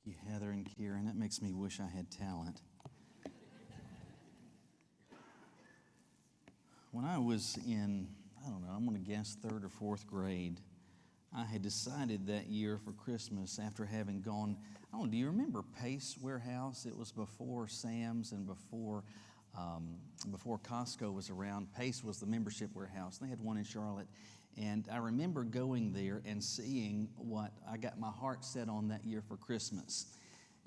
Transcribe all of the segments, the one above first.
you, Heather and Kieran. That makes me wish I had talent. When I was in, I'm going to guess 3rd or 4th grade, I had decided that year for Christmas after having gone, do you remember Pace Warehouse? It was before Sam's and before Costco was around. Pace was the membership warehouse. They had one in Charlotte. And I remember going there and seeing what I got my heart set on that year for Christmas.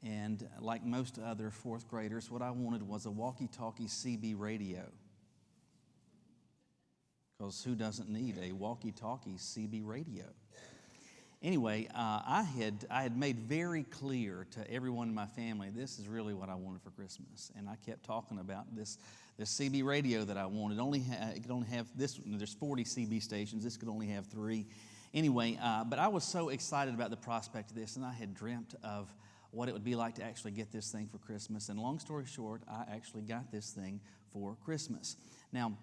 And like most other 4th graders, what I wanted was a walkie-talkie CB radio. Because who doesn't need a walkie-talkie CB radio? Anyway, I had made very clear to everyone in my family, this is really what I wanted for Christmas. And I kept talking about this CB radio that I wanted. It could only have this. There's 40 CB stations. This could only have 3. Anyway, but I was so excited about the prospect of this, and I had dreamt of what it would be like to actually get this thing for Christmas. And long story short, I actually got this thing for Christmas. Now,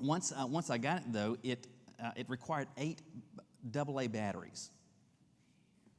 once I got it, though, it required 8 AA batteries.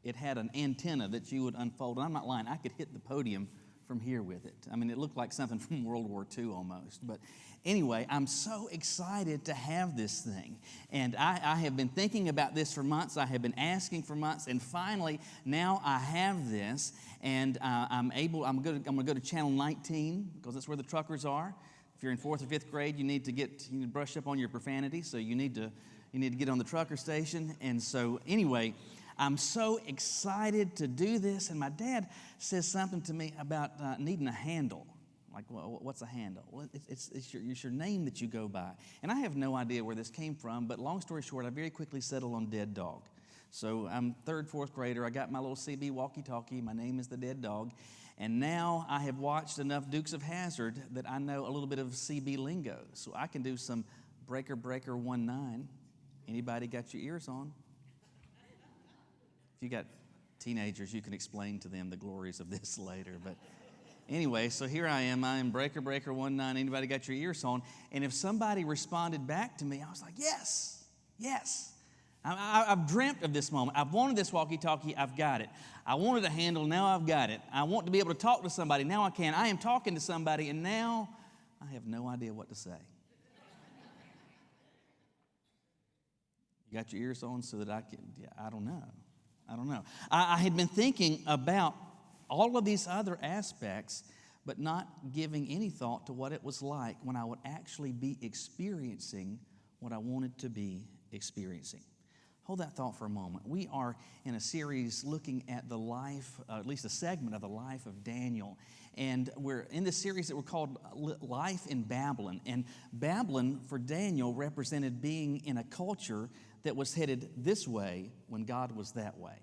It had an antenna that you would unfold. And I'm not lying. I could hit the podium from here with it. I mean, it looked like something from World War II almost. But anyway, I'm so excited to have this thing. And I have been thinking about this for months. I have been asking for months. And finally, now I have this. And I'm going to go to channel 19 because that's where the truckers are. If you're in 4th or 5th grade, you need to brush up on your profanity. So you need to get on the trucker station. And so anyway, I'm so excited to do this. And my dad says something to me about needing a handle. Like, well, what's a handle? Well, it's your name that you go by. And I have no idea where this came from, but long story short, I very quickly settled on Dead Dog. So I'm 3rd, 4th grader. I got my little CB walkie-talkie. My name is the Dead Dog. And now I have watched enough Dukes of Hazzard that I know a little bit of CB lingo. So I can do some breaker, breaker, 1-9. Anybody got your ears on? If you got teenagers, you can explain to them the glories of this later. But anyway, so here I am breaker, breaker, 1-9. Anybody got your ears on? And if somebody responded back to me, I was like, yes, yes. I've dreamt of this moment. I've wanted this walkie-talkie. I've got it. I wanted a handle. Now I've got it. I want to be able to talk to somebody. Now I can. I am talking to somebody, and now I have no idea what to say. You got your ears on so that I can, I don't know. I had been thinking about all of these other aspects, but not giving any thought to what it was like when I would actually be experiencing what I wanted to be experiencing. Hold that thought for a moment. We are in a series looking at the life, at least a segment of the life of Daniel. And we're in this series that we're called Life in Babylon. And Babylon for Daniel represented being in a culture that was headed this way when God was that way.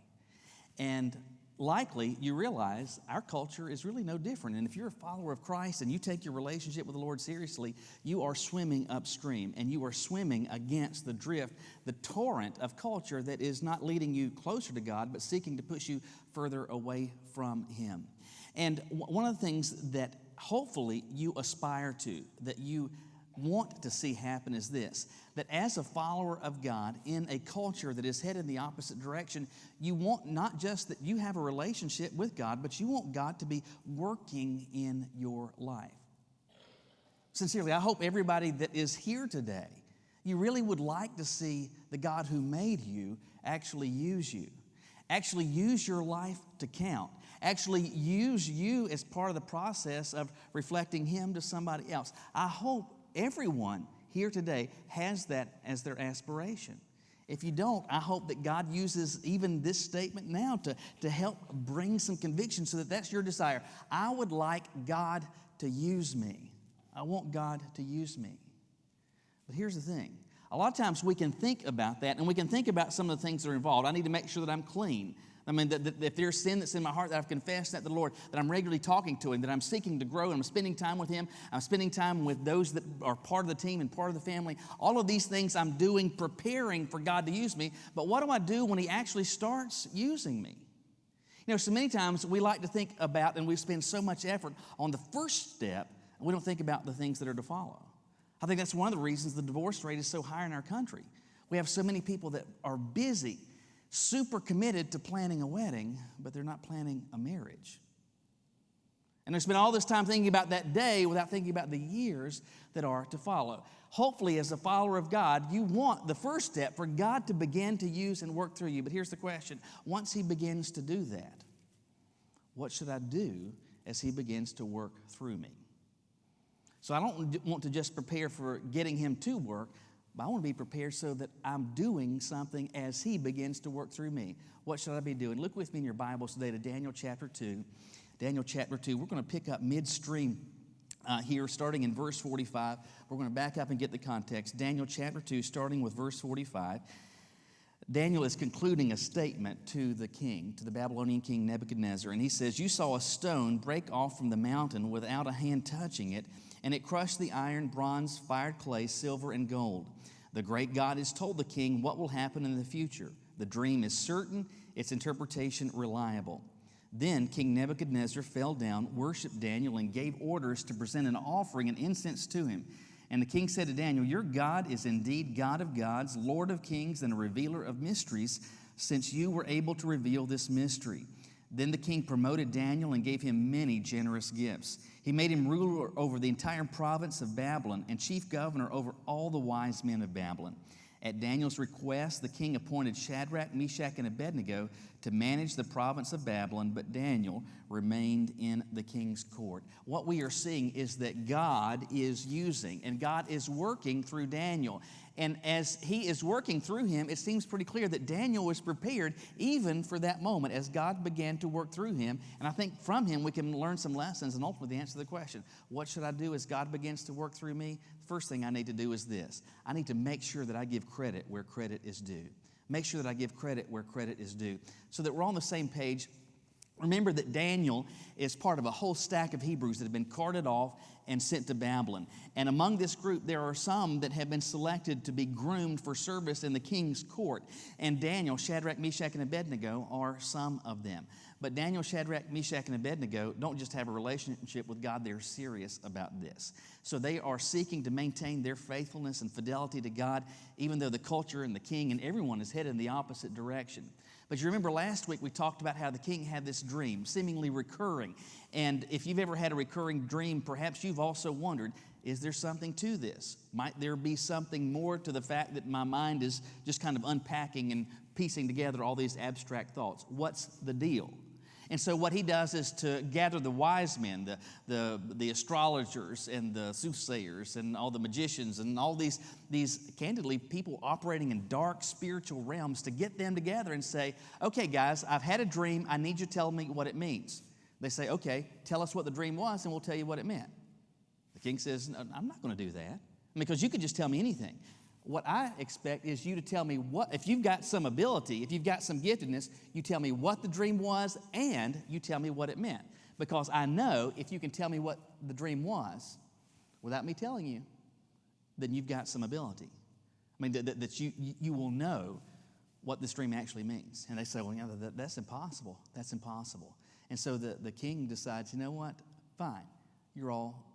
And likely you realize our culture is really no different. And if you're a follower of Christ and you take your relationship with the Lord seriously, you are swimming upstream and you are swimming against the drift, the torrent of culture that is not leading you closer to God, but seeking to push you further away from Him. And one of the things that hopefully you aspire to, that you want to see happen is this, that as a follower of God in a culture that is headed in the opposite direction, you want not just that you have a relationship with God, but you want God to be working in your life. Sincerely, I hope everybody that is here today, you really would like to see the God who made you actually use you. Actually use your life to count. Actually use you as part of the process of reflecting Him to somebody else. I hope everyone here today has that as their aspiration. If you don't, I hope that God uses even this statement now to help bring some conviction so that that's your desire. I would like God to use me. I want God to use me. But here's the thing. A lot of times we can think about that and we can think about some of the things that are involved. I need to make sure that I'm clean. I mean, that if there's sin that's in my heart, that I've confessed that to the Lord, that I'm regularly talking to Him, that I'm seeking to grow, and I'm spending time with Him. I'm spending time with those that are part of the team and part of the family. All of these things I'm doing, preparing for God to use me. But what do I do when He actually starts using me? You know, so many times we like to think about, and we spend so much effort on the first step, and we don't think about the things that are to follow. I think that's one of the reasons the divorce rate is so high in our country. We have so many people that are busy super committed to planning a wedding, but they're not planning a marriage. And they spend all this time thinking about that day without thinking about the years that are to follow. Hopefully, as a follower of God, you want the first step for God to begin to use and work through you. But here's the question. Once He begins to do that, what should I do as He begins to work through me? So I don't want to just prepare for getting Him to work, but I want to be prepared so that I'm doing something as He begins to work through me. What should I be doing? Look with me in your Bibles today to Daniel chapter 2. Daniel chapter 2. We're going to pick up midstream here, starting in verse 45. We're going to back up and get the context. Daniel chapter 2, starting with verse 45. Daniel is concluding a statement to the king, to the Babylonian king Nebuchadnezzar, and he says, "You saw a stone break off from the mountain without a hand touching it, and it crushed the iron, bronze, fired clay, silver, and gold. The great God has told the king what will happen in the future. The dream is certain, its interpretation reliable." Then King Nebuchadnezzar fell down, worshiped Daniel, and gave orders to present an offering and incense to him. And the king said to Daniel, "Your God is indeed God of gods, Lord of kings, and a revealer of mysteries, since you were able to reveal this mystery." Then the king promoted Daniel and gave him many generous gifts. He made him ruler over the entire province of Babylon and chief governor over all the wise men of Babylon. At Daniel's request, the king appointed Shadrach, Meshach, and Abednego to manage the province of Babylon, but Daniel remained in the king's court. What we are seeing is that God is using and God is working through Daniel. And as He is working through him, it seems pretty clear that Daniel was prepared even for that moment as God began to work through him. And I think from him we can learn some lessons and ultimately answer the question, what should I do as God begins to work through me? First thing I need to do is this. I need to make sure that I give credit where credit is due. Make sure that I give credit where credit is due so that we're on the same page. Remember that Daniel is part of a whole stack of Hebrews that have been carted off and sent to Babylon. And among this group, there are some that have been selected to be groomed for service in the king's court. And Daniel, Shadrach, Meshach, and Abednego are some of them. But Daniel, Shadrach, Meshach, and Abednego don't just have a relationship with God, they're serious about this. So they are seeking to maintain their faithfulness and fidelity to God, even though the culture and the king and everyone is headed in the opposite direction. But you remember last week we talked about how the king had this dream, seemingly recurring. And if you've ever had a recurring dream, perhaps you've also wondered, is there something to this? Might there be something more to the fact that my mind is just kind of unpacking and piecing together all these abstract thoughts? What's the deal? And so what he does is to gather the wise men, the astrologers and the soothsayers and all the magicians and all these candidly people operating in dark spiritual realms to get them together and say, okay, guys, I've had a dream. I need you to tell me what it means. They say, okay, tell us what the dream was and we'll tell you what it meant. The king says, no, I'm not going to do that because you could just tell me anything. What I expect is you to tell me what, if you've got some ability, if you've got some giftedness, you tell me what the dream was and you tell me what it meant. Because I know if you can tell me what the dream was without me telling you, then you've got some ability. I mean, that you will know what this dream actually means. And they say, well, yeah, that's impossible. That's impossible. And so the king decides, you know what? Fine. You're all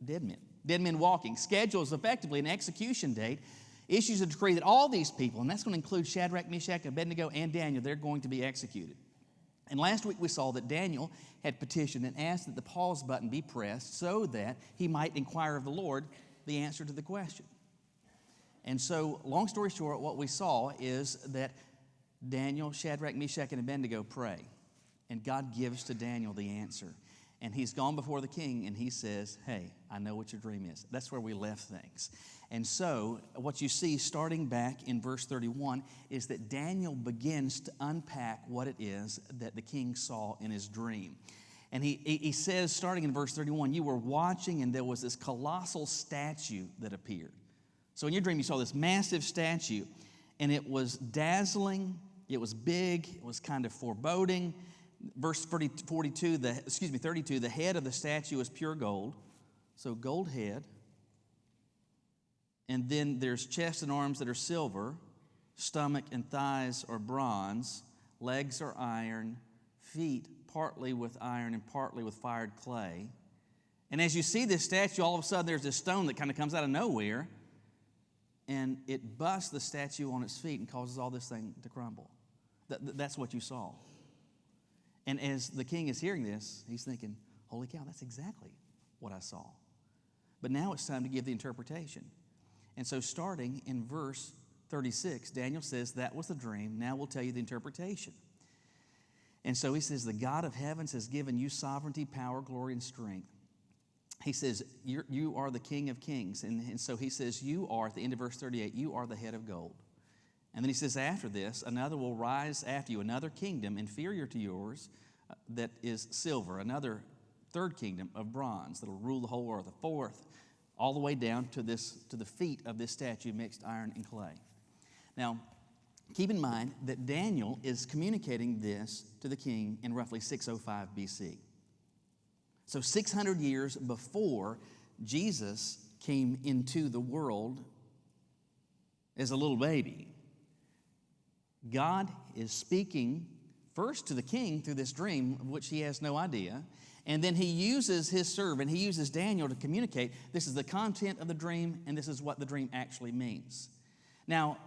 dead men. Dead men walking. Schedules effectively an execution date. Issues a decree that all these people, and that's going to include Shadrach, Meshach, Abednego, and Daniel, they're going to be executed. And last week we saw that Daniel had petitioned and asked that the pause button be pressed so that he might inquire of the Lord the answer to the question. And so, long story short, what we saw is that Daniel, Shadrach, Meshach, and Abednego pray. And God gives to Daniel the answer. And he's gone before the king and he says, hey, I know what your dream is. That's where we left things. And so what you see starting back in verse 31 is that Daniel begins to unpack what it is that the king saw in his dream. And he says, starting in verse 31, you were watching and there was this colossal statue that appeared. So in your dream you saw this massive statue and it was dazzling, it was big, it was kind of foreboding. Verse 32, the head of the statue is pure gold, so gold head. And then there's chest and arms that are silver, stomach and thighs are bronze, legs are iron, feet partly with iron and partly with fired clay. And as you see this statue, all of a sudden there's this stone that kind of comes out of nowhere, and it busts the statue on its feet and causes all this thing to crumble. That's what you saw. And as the king is hearing this, he's thinking, holy cow, that's exactly what I saw. But now it's time to give the interpretation. And so starting in verse 36, Daniel says, that was the dream. Now we'll tell you the interpretation. And so he says, the God of heavens has given you sovereignty, power, glory, and strength. He says, you are the King of kings. And so he says, you are, at the end of verse 38, you are the head of gold. And then he says, after this, another will rise after you, another kingdom inferior to yours that is silver, another third kingdom of bronze that will rule the whole earth, a fourth, all the way down to the feet of this statue, mixed iron and clay. Now, keep in mind that Daniel is communicating this to the king in roughly 605 BC. So 600 years before Jesus came into the world as a little baby, God is speaking first to the king through this dream of which he has no idea, and then he uses his servant, he uses Daniel to communicate this is the content of the dream and this is what the dream actually means. Now,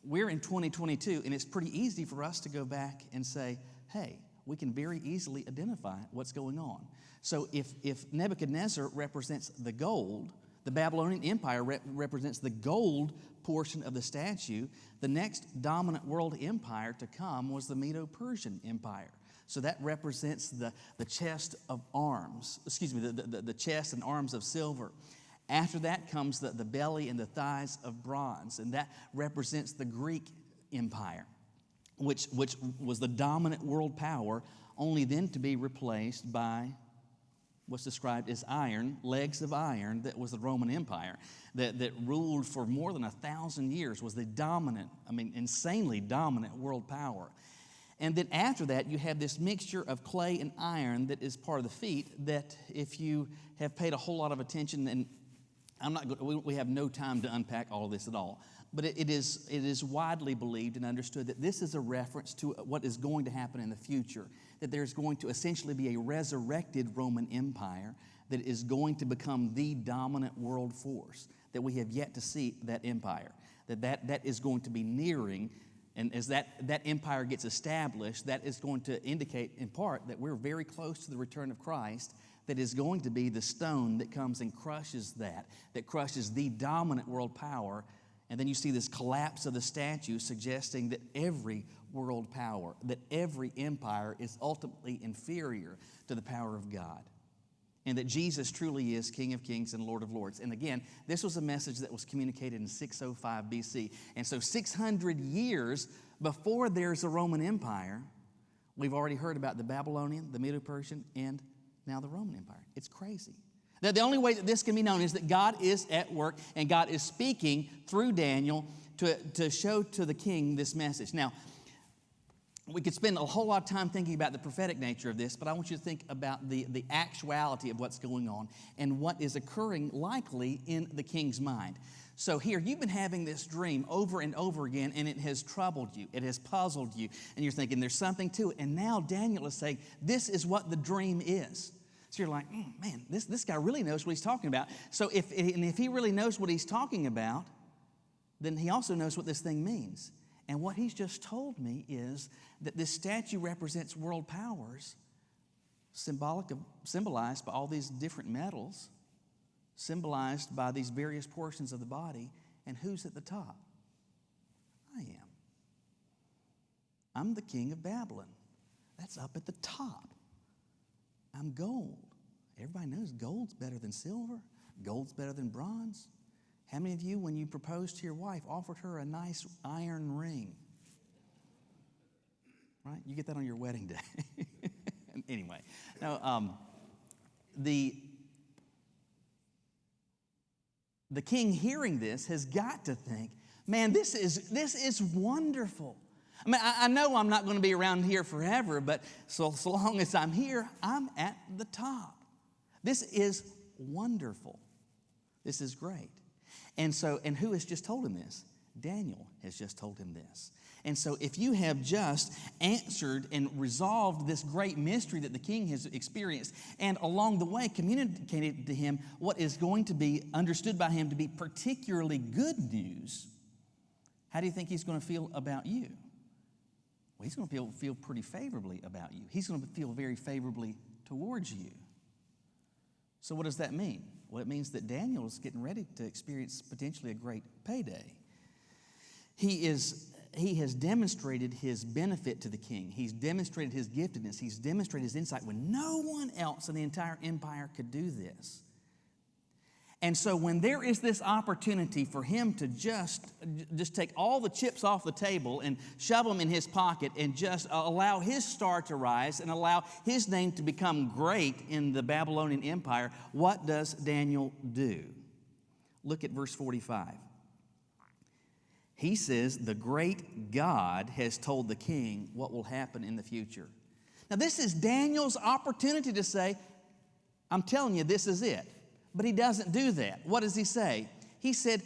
we're in 2022, and it's pretty easy for us to go back and say, hey, we can very easily identify what's going on. So if Nebuchadnezzar represents the gold, the Babylonian Empire represents the gold portion of the statue, the next dominant world empire to come was the Medo-Persian Empire. So that represents the chest of arms, the chest and arms of silver. After that comes the belly and the thighs of bronze, and that represents the Greek Empire, which was the dominant world power, only then to be replaced by what's described as iron, legs of iron, that was the Roman Empire, that ruled for more than 1,000 years, was the dominant, insanely dominant world power. And then after that, you have this mixture of clay and iron that is part of the feet, that if you have paid a whole lot of attention, and we have no time to unpack all of this at all, but it is widely believed and understood that this is a reference to what is going to happen in the future, that there's going to essentially be a resurrected Roman Empire that is going to become the dominant world force, that we have yet to see that empire, that is going to be nearing. And as that empire gets established, that is going to indicate in part that we're very close to the return of Christ, that is going to be the stone that comes and crushes that crushes the dominant world power. And then you see this collapse of the statue suggesting that every world power, that every empire is ultimately inferior to the power of God. And that Jesus truly is King of Kings and Lord of Lords. And again, this was a message that was communicated in 605 BC. And so 600 years before there's a Roman Empire, we've already heard about the Babylonian, the Medo-Persian, and now the Roman Empire. It's crazy. The only way that this can be known is that God is at work and God is speaking through Daniel to show to the king this message. Now, we could spend a whole lot of time thinking about the prophetic nature of this, but I want you to think about the actuality of what's going on and what is occurring likely in the king's mind. So here, you've been having this dream over and over again, and it has troubled you. It has puzzled you, and you're thinking there's something to it. And now Daniel is saying, this is what the dream is. So you're like, man, this guy really knows what he's talking about. So if he really knows what he's talking about, then he also knows what this thing means. And what he's just told me is that this statue represents world powers, symbolized by all these different metals, symbolized by these various portions of the body. And who's at the top? I am. I'm the king of Babylon. That's up at the top. I'm gold. Everybody knows gold's better than silver. Gold's better than bronze. How many of you, when you proposed to your wife, offered her a nice iron ring? Right? You get that on your wedding day. Anyway, now the king hearing this has got to think, man, this is wonderful. I mean, I know I'm not going to be around here forever, but so long as I'm here, I'm at the top. This is wonderful. This is great. And who has just told him this? Daniel has just told him this. And so if you have just answered and resolved this great mystery that the king has experienced, and along the way communicated to him what is going to be understood by him to be particularly good news, how do you think he's going to feel about you? Well, he's going to feel pretty favorably about you. He's going to feel very favorably towards you. So what does that mean? Well, it means that Daniel is getting ready to experience potentially a great payday. He has demonstrated his benefit to the king. He's demonstrated his giftedness. He's demonstrated his insight when no one else in the entire empire could do this. And so when there is this opportunity for him to just take all the chips off the table and shove them in his pocket and just allow his star to rise and allow his name to become great in the Babylonian Empire, what does Daniel do? Look at verse 45. He says, the great God has told the king what will happen in the future. Now this is Daniel's opportunity to say, I'm telling you, this is it. But he doesn't do that. What does he say? He said,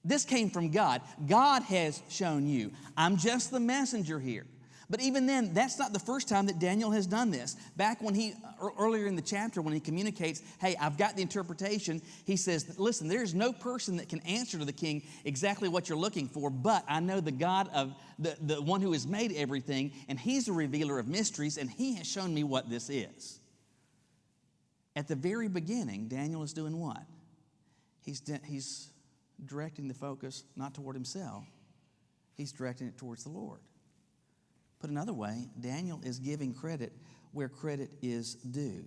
this came from God. God has shown you. I'm just the messenger here. But even then, that's not the first time that Daniel has done this. Back when earlier in the chapter, when he communicates, hey, I've got the interpretation, he says, listen, there's no person that can answer to the king exactly what you're looking for, but I know the God of the one who has made everything, and he's a revealer of mysteries, and he has shown me what this is. At the very beginning, Daniel is doing what? He's directing the focus not toward himself. He's directing it towards the Lord. Put another way, Daniel is giving credit where credit is due.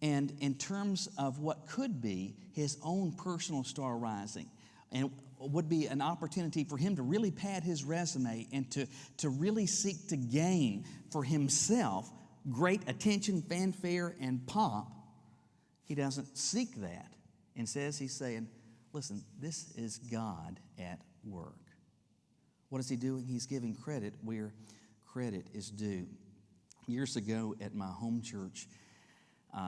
And in terms of what could be his own personal star rising, and would be an opportunity for him to really pad his resume and to really seek to gain for himself great attention, fanfare, and pomp, he doesn't seek that. Instead, he's saying, listen, this is God at work. What is he doing? He's giving credit where credit is due. Years ago at my home church,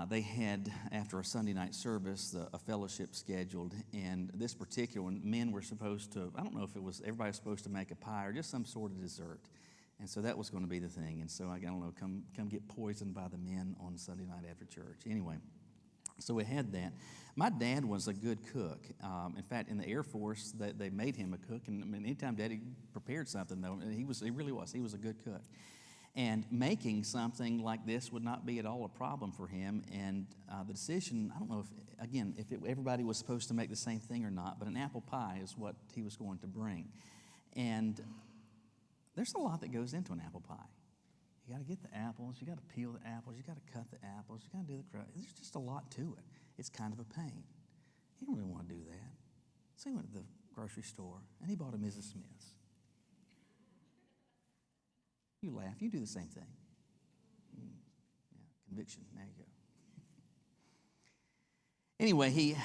they had, after a Sunday night service, a fellowship scheduled, and this particular one, men were supposed to, I don't know if it was, everybody was supposed to make a pie or just some sort of dessert. And so that was going to be the thing. And so I don't know, come get poisoned by the men on Sunday night after church. Anyway, so we had that. My dad was a good cook. In fact, in the Air Force, they made him a cook. And I mean, anytime Daddy prepared something, though, he really was. He was a good cook. And making something like this would not be at all a problem for him. And the decision, I don't know if everybody was supposed to make the same thing or not, but an apple pie is what he was going to bring. And there's a lot that goes into an apple pie. You got to get the apples, you got to peel the apples, you got to cut the apples, you got to do the crust. There's just a lot to it. It's kind of a pain. He didn't really want to do that. So he went to the grocery store and he bought a Mrs. Smith's. You laugh, you do the same thing. Yeah, conviction, there you go. Anyway,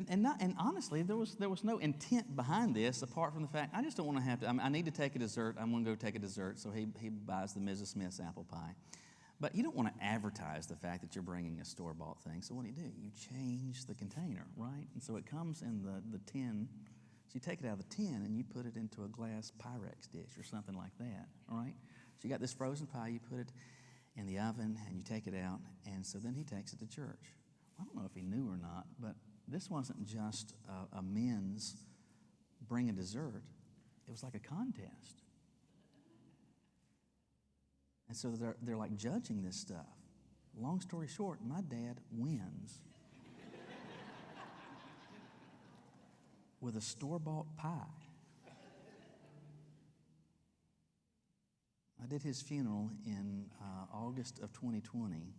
and honestly, there was no intent behind this apart from the fact I just don't want to have to. I need to take a dessert. I'm going to go take a dessert, so he buys the Mrs. Smith's apple pie. But you don't want to advertise the fact that you're bringing a store-bought thing. So what do? You change the container, right? And so it comes in the tin. So you take it out of the tin and you put it into a glass Pyrex dish or something like that, all right? So you got this frozen pie. You put it in the oven and you take it out. And so then he takes it to church. I don't know if he knew or not, but this wasn't just a men's bring a dessert. It was like a contest. And so they're like judging this stuff. Long story short, my dad wins with a store-bought pie. I did his funeral in August of 2020.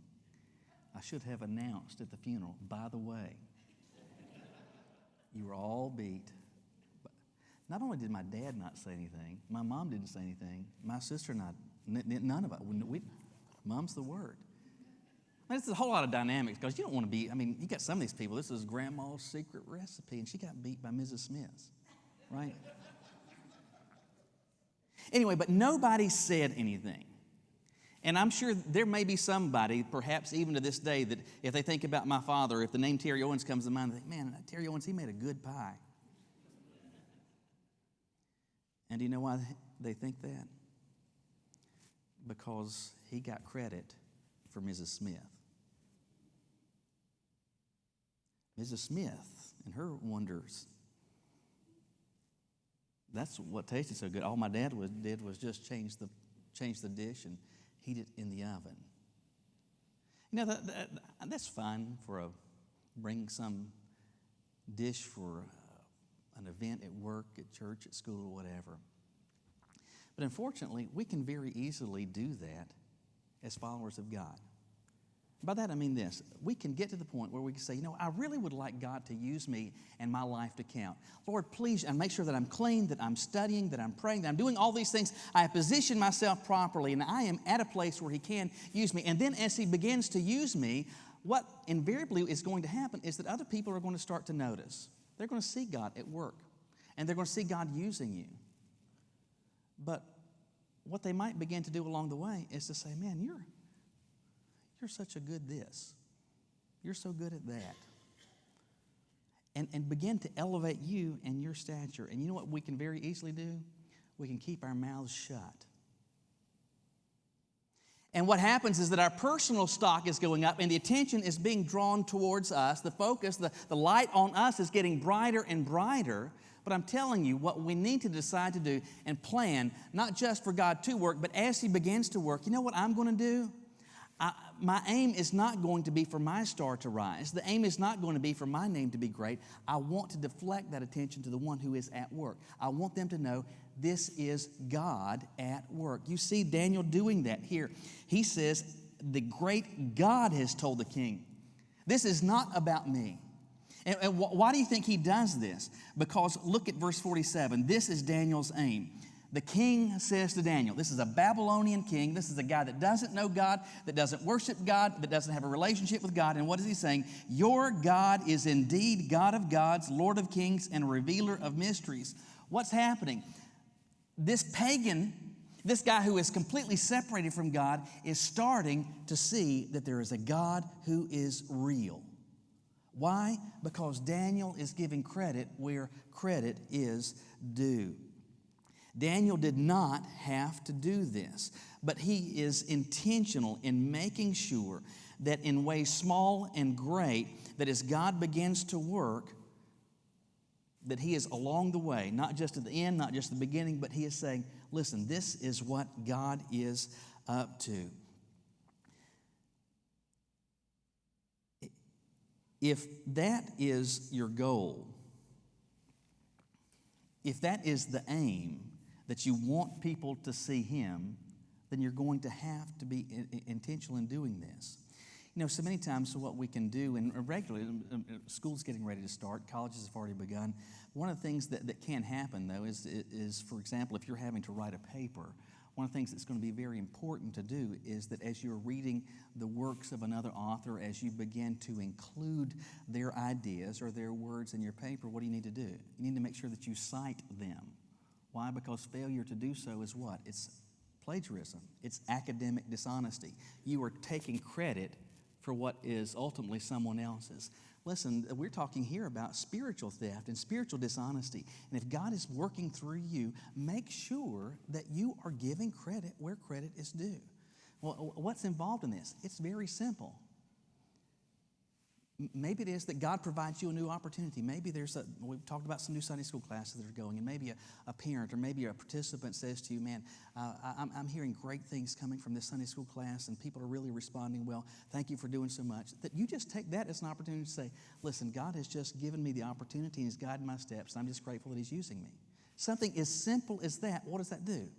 I should have announced at the funeral, by the way, you were all beat. But not only did my dad not say anything, my mom didn't say anything, my sister not, none of us. Mom's the word. I mean, it's a whole lot of dynamics because you don't want to be, you got some of these people, this is grandma's secret recipe, and she got beat by Mrs. Smith's, right? Anyway, but nobody said anything. And I'm sure there may be somebody, perhaps even to this day, that if they think about my father, if the name Terry Owens comes to mind, they think, man, Terry Owens, he made a good pie. And do you know why they think that? Because he got credit for Mrs. Smith. Mrs. Smith and her wonders. That's what tasted so good. All my dad did was just change the dish and heat it in the oven. You know, that's fine for bring some dish for an event at work, at church, at school, or whatever. But unfortunately, we can very easily do that as followers of God. By that I mean this. We can get to the point where we can say, you know, I really would like God to use me and my life to count. Lord, please, and make sure that I'm clean, that I'm studying, that I'm praying, that I'm doing all these things. I have positioned myself properly, and I am at a place where He can use me. And then as He begins to use me, what invariably is going to happen is that other people are going to start to notice. They're going to see God at work, and they're going to see God using you. But what they might begin to do along the way is to say, man, you're such a good this. You're so good at that. And begin to elevate you and your stature. And you know what we can very easily do? We can keep our mouths shut. And what happens is that our personal stock is going up and the attention is being drawn towards us. The focus, the light on us is getting brighter and brighter. But I'm telling you, what we need to decide to do and plan, not just for God to work, but as He begins to work, you know what I'm going to do? My aim is not going to be for my star to rise. The aim is not going to be for my name to be great. I want to deflect that attention to the one who is at work. I want them to know this is God at work. You see Daniel doing that here. He says, the great God has told the king, this is not about me. And why do you think he does this? Because look at verse 47. This is Daniel's aim. The king says to Daniel, this is a Babylonian king. This is a guy that doesn't know God, that doesn't worship God, that doesn't have a relationship with God. And what is he saying? Your God is indeed God of gods, Lord of kings, and revealer of mysteries. What's happening? This pagan, this guy who is completely separated from God, is starting to see that there is a God who is real. Why? Because Daniel is giving credit where credit is due. Daniel did not have to do this, but he is intentional in making sure that in ways small and great, that as God begins to work, that he is along the way, not just at the end, not just the beginning, but he is saying, listen, this is what God is up to. If that is your goal, if that is the aim, that you want people to see him, then you're going to have to be intentional in doing this. You know, so many times what we can do, and regularly, school's getting ready to start, colleges have already begun. One of the things that can happen, though, is, for example, if you're having to write a paper, one of the things that's going to be very important to do is that as you're reading the works of another author, as you begin to include their ideas or their words in your paper, what do you need to do? You need to make sure that you cite them. Why? Because failure to do so is what? It's plagiarism. It's academic dishonesty. You are taking credit for what is ultimately someone else's. Listen, we're talking here about spiritual theft and spiritual dishonesty. And if God is working through you, make sure that you are giving credit where credit is due. Well, what's involved in this? It's very simple. Maybe it is that God provides you a new opportunity. Maybe we've talked about some new Sunday school classes that are going, and maybe a parent or maybe a participant says to you, man, I'm hearing great things coming from this Sunday school class, and people are really responding well. Thank you for doing so much. That you just take that as an opportunity to say, listen, God has just given me the opportunity and He's guided my steps, and I'm just grateful that He's using me. Something as simple as that, what does that do?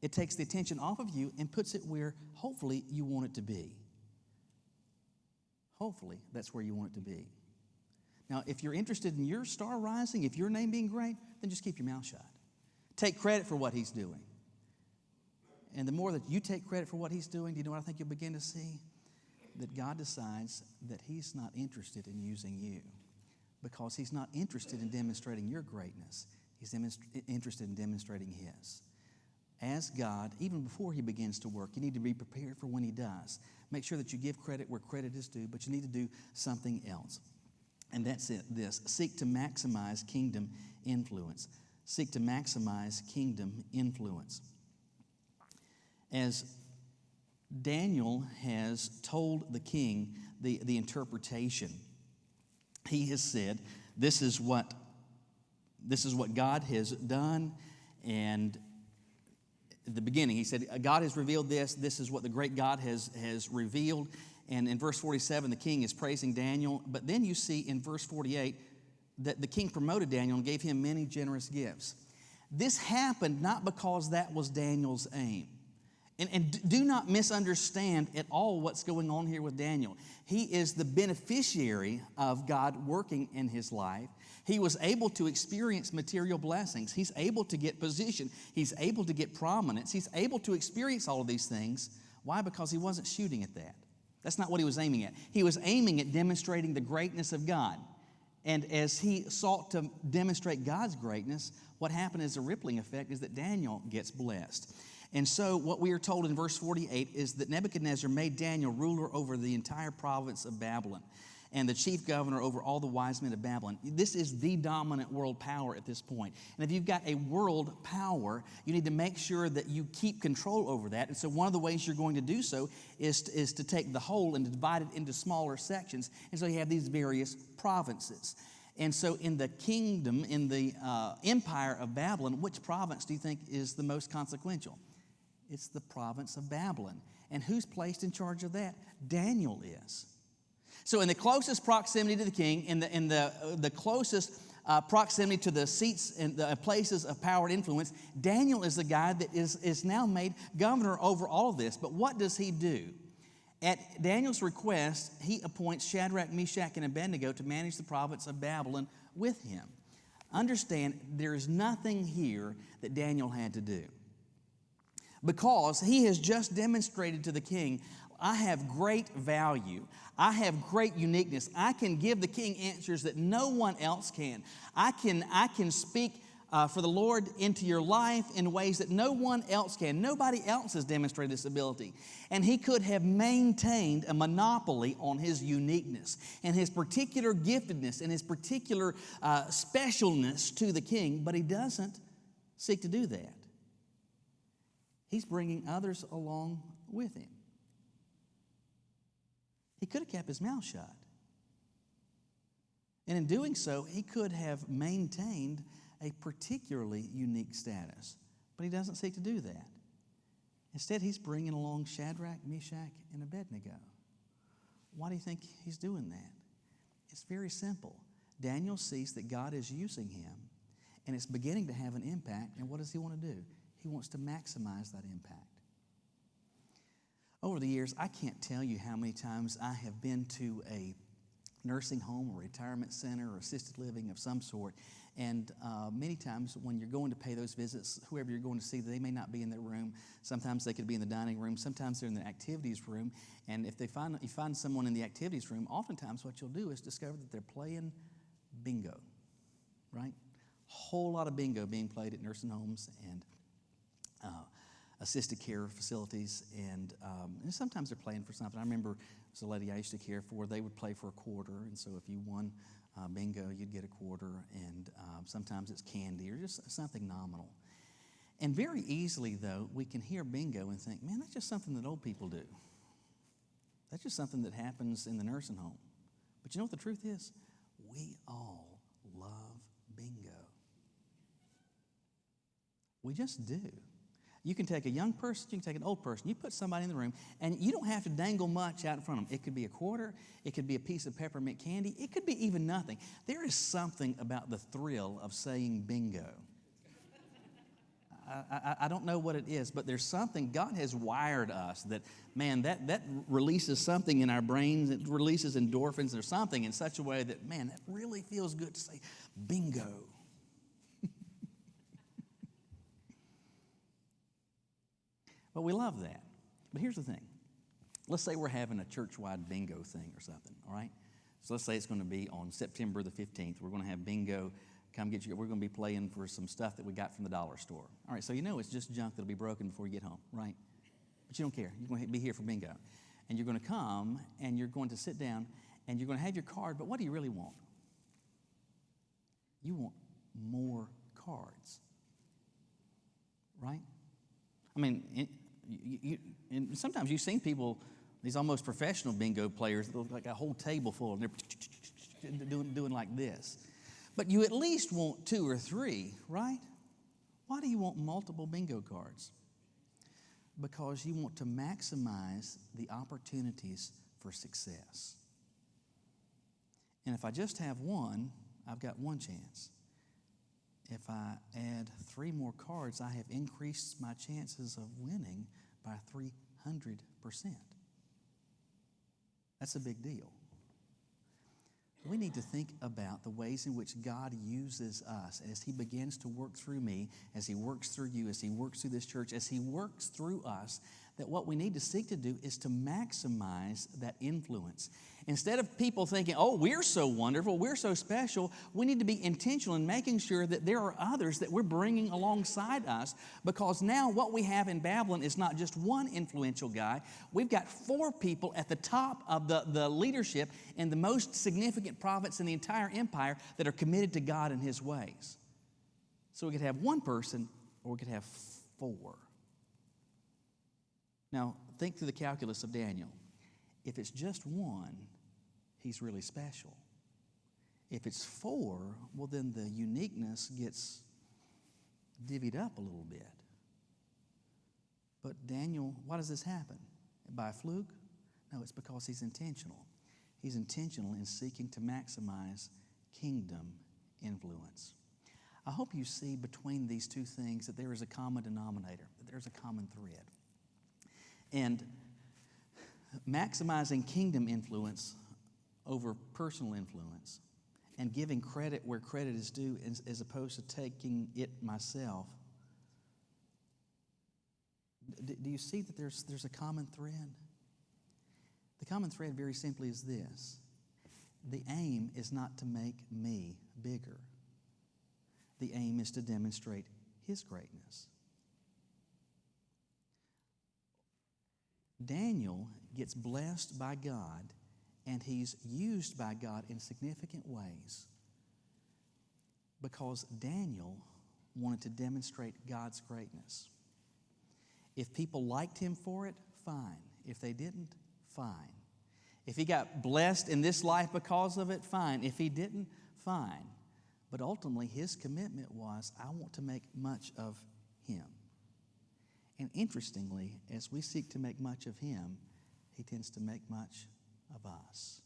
It takes the attention off of you and puts it where hopefully you want it to be. Hopefully, that's where you want it to be. Now, if you're interested in your star rising, if your name being great, then just keep your mouth shut. Take credit for what He's doing. And the more that you take credit for what He's doing, do you know what I think you'll begin to see? That God decides that He's not interested in using you because He's not interested in demonstrating your greatness. He's interested in demonstrating His. As God, even before He begins to work, you need to be prepared for when He does. Make sure that you give credit where credit is due, but you need to do something else. And that's it, this. Seek to maximize kingdom influence. Seek to maximize kingdom influence. As Daniel has told the king the interpretation, he has said, this is what this is what God has done. And at the beginning, he said, God has revealed this. This is what the great God has revealed. And in verse 47, the king is praising Daniel. But then you see in verse 48 that the king promoted Daniel and gave him many generous gifts. This happened not because that was Daniel's aim. And do not misunderstand at all what's going on here with Daniel. He is the beneficiary of God working in his life. He was able to experience material blessings. He's able to get position. He's able to get prominence. He's able to experience all of these things. Why? Because he wasn't shooting at that. That's not what he was aiming at. He was aiming at demonstrating the greatness of God. And as he sought to demonstrate God's greatness, what happened as a rippling effect is that Daniel gets blessed. And so what we are told in verse 48 is that Nebuchadnezzar made Daniel ruler over the entire province of Babylon and the chief governor over all the wise men of Babylon. This is the dominant world power at this point. And if you've got a world power, you need to make sure that you keep control over that. And so one of the ways you're going to do so is to take the whole and to divide it into smaller sections. And so you have these various provinces. And so in the kingdom, in the empire of Babylon, which province do you think is the most consequential? It's the province of Babylon. And who's placed in charge of that? Daniel is. So in the closest proximity to the king, in the closest proximity to the seats and the places of power and influence, Daniel is the guy that is now made governor over all of this. But what does he do? At Daniel's request, he appoints Shadrach, Meshach, and Abednego to manage the province of Babylon with him. Understand, there is nothing here that Daniel had to do. Because he has just demonstrated to the king, I have great value. I have great uniqueness. I can give the king answers that no one else can. I can speak for the Lord into your life in ways that no one else can. Nobody else has demonstrated this ability. And he could have maintained a monopoly on his uniqueness and his particular giftedness and his particular specialness to the king, but he doesn't seek to do that. He's bringing others along with him. He could have kept his mouth shut. And in doing so, he could have maintained a particularly unique status. But he doesn't seek to do that. Instead, he's bringing along Shadrach, Meshach, and Abednego. Why do you think he's doing that? It's very simple. Daniel sees that God is using him, and it's beginning to have an impact. And what does he want to do? He wants to maximize that impact. Over the years, I can't tell you how many times I have been to a nursing home or retirement center or assisted living of some sort, and many times when you're going to pay those visits, whoever you're going to see, they may not be in their room. Sometimes they could be in the dining room. Sometimes they're in the activities room. And if you find someone in the activities room, oftentimes what you'll do is discover that they're playing bingo, right? A whole lot of bingo being played at nursing homes and assisted care facilities, and sometimes they're playing for something. I remember there's a lady I used to care for. They would play for a quarter, and so if you won bingo, you'd get a quarter, and sometimes it's candy or just something nominal. And very easily, though, we can hear bingo and think, man, that's just something that old people do. That's just something that happens in the nursing home. But you know what the truth is? We all love bingo. We just do. You can take a young person, you can take an old person, you put somebody in the room, and you don't have to dangle much out in front of them. It could be a quarter, it could be a piece of peppermint candy, it could be even nothing. There is something about the thrill of saying bingo. I don't know what it is, but there's something, God has wired us that, man, that releases something in our brains, it releases endorphins or something in such a way that, man, that really feels good to say bingo. But we love that. But here's the thing. Let's say we're having a church-wide bingo thing or something, all right? So let's say it's going to be on September the 15th. We're going to have bingo. Come get you. We're going to be playing for some stuff that we got from the dollar store. All right, so you know it's just junk that'll be broken before you get home, right? But you don't care. You're going to be here for bingo. And you're going to come, and you're going to sit down, and you're going to have your card, but what do you really want? You want more cards, right? I mean, and sometimes you've seen people, these almost professional bingo players that look like a whole table full, and they're doing like this. But you at least want 2 or 3, right? Why do you want multiple bingo cards? Because you want to maximize the opportunities for success. And if I just have one, I've got one chance. If I add 3 more cards, I have increased my chances of winning by 300%. That's a big deal. We need to think about the ways in which God uses us as He begins to work through me, as He works through you, as He works through this church, as He works through us, that what we need to seek to do is to maximize that influence. Instead of people thinking, oh, we're so wonderful, we're so special, we need to be intentional in making sure that there are others that we're bringing alongside us, because now what we have in Babylon is not just one influential guy. We've got 4 people at the top of the leadership in the most significant province in the entire empire that are committed to God and His ways. So we could have one person, or we could have 4. Now, think through the calculus of Daniel. If it's just one, he's really special. If it's 4, well, then the uniqueness gets divvied up a little bit. But Daniel, why does this happen? By a fluke? No, it's because he's intentional. He's intentional in seeking to maximize kingdom influence. I hope you see between these two things that there is a common denominator, that there's a common thread. And maximizing kingdom influence over personal influence, and giving credit where credit is due as opposed to taking it myself. Do you see that there's a common thread? The common thread very simply is this. The aim is not to make me bigger. The aim is to demonstrate His greatness. Daniel gets blessed by God, and he's used by God in significant ways because Daniel wanted to demonstrate God's greatness. If people liked him for it, fine. If they didn't, fine. If he got blessed in this life because of it, fine. If he didn't, fine. But ultimately, his commitment was, I want to make much of him. And interestingly, as we seek to make much of him, he tends to make much of us.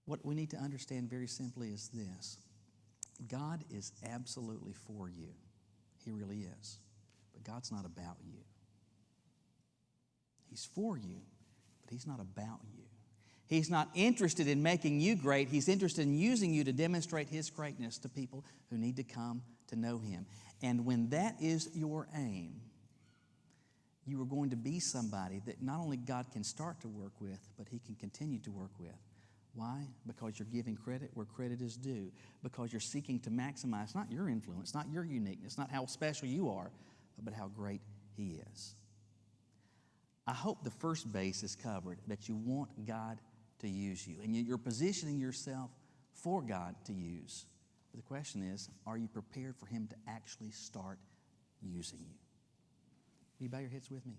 What we need to understand very simply is this. God is absolutely for you. He really is. But God's not about you. He's for you, but He's not about you. He's not interested in making you great. He's interested in using you to demonstrate His greatness to people who need to come to know Him. And when that is your aim, you are going to be somebody that not only God can start to work with, but He can continue to work with. Why? Because you're giving credit where credit is due. Because you're seeking to maximize not your influence, not your uniqueness, not how special you are, but how great He is. I hope the first base is covered, that you want God to use you. And you're positioning yourself for God to use. But the question is, are you prepared for Him to actually start using you? Will you bow your heads with me?